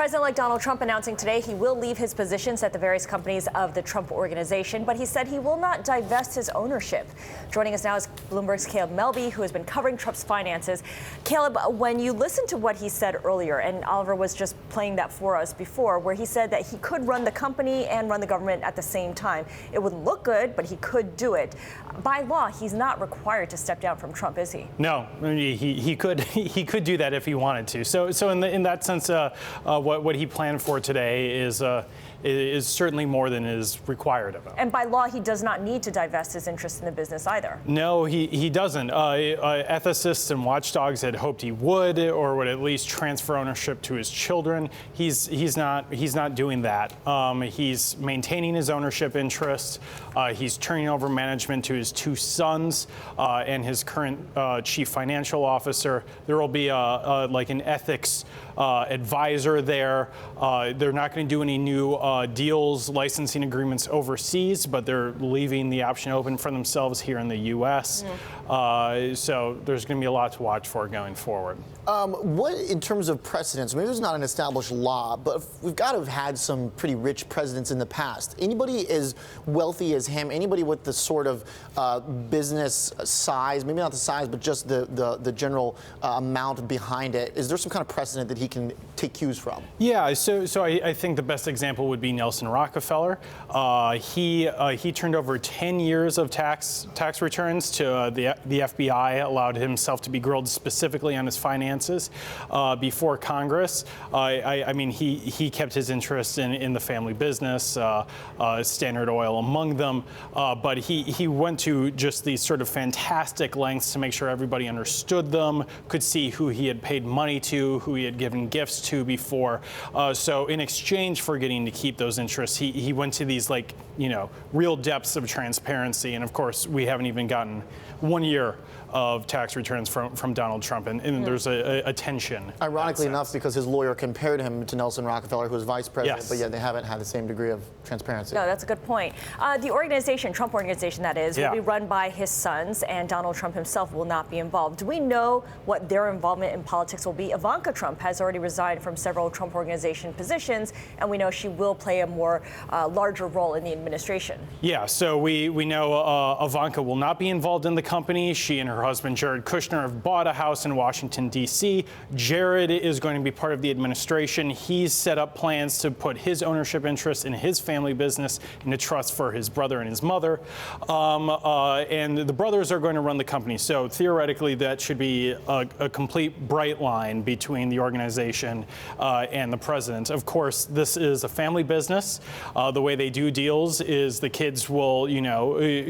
President-elect Donald Trump announcing today he will leave his positions at the various companies of the Trump Organization, but he said he will not divest his ownership. Joining us now is Bloomberg's Caleb Melby, who has been covering Trump's finances. Caleb, when you listen to what he said earlier, and Oliver was just playing that for us before, where he said that he could run the company and run the government at the same time. It wouldn't look good, but he could do it. By law, he's not required to step down from Trump, is he? No, he could do that if he wanted to. So in that sense, what he planned for today is certainly more than is required of him. And by law, he does not need to divest his interest in the business either. No, he doesn't. Ethicists and watchdogs had hoped he would, or would at least transfer ownership to his children. He's not doing that. He's maintaining his ownership interest. He's turning over management to his two sons and his current chief financial officer. There will be like an ethics advisor there. They're not going to do any new deals, licensing agreements overseas, but they're leaving the option open for themselves here in the U.S. So there's going to be a lot to watch for going forward. What, in terms of precedents, maybe there's not an established law, but we've got to have had some pretty rich presidents in the past. Anybody as wealthy as him, anybody with the sort of business size, maybe not the size, but just the general amount behind it, is there some kind of precedent that he can take cues from? Yeah, so I think the best example would be Nelson Rockefeller. He turned over 10 years of tax returns to the FBI, allowed himself to be grilled specifically on his finances before Congress. I mean, he kept his interest in the family business, Standard Oil among them, but he went to just these sort of fantastic lengths to make sure everybody understood them, could see who he had paid money to, who he had given gifts to before. So in exchange for getting to keep those interests, he went to these, like, real depths of transparency. And of course, we haven't even gotten 1 year of tax returns from Donald Trump, and there's a tension. Ironically enough, because his lawyer compared him to Nelson Rockefeller, who was vice president, yes. But yet they haven't had the same degree of transparency. No, that's a good point. The organization, Trump Organization that is, will be run by his sons, and Donald Trump himself will not be involved. Do we know what their involvement in politics will be? Ivanka Trump has already resigned from several Trump Organization positions, and we know she will play a more larger role in the administration. Yeah, so we know Ivanka will not be involved in the company. She and her husband, Jared Kushner, have bought a house in Washington, D.C. Jared is going to be part of the administration. He's set up plans to put his ownership interest in his family business into trust for his brother and his mother. And the brothers are going to run the company. So theoretically, that should be a complete bright line between the organization and the president. Of course, this is a family business. The way they do deals is the kids will,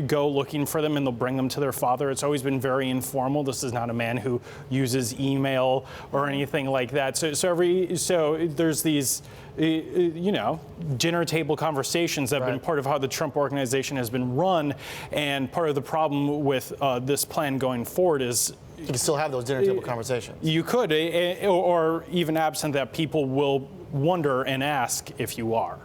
go looking for them and they'll bring them to their father. It's always been very informal. This is not a man who uses email or anything like that. So there's these, dinner table conversations that have been part of how the Trump Organization has been run. And part of the problem with this plan going forward is you can still have those dinner table conversations. You could, or even absent that, people will wonder and ask if you are.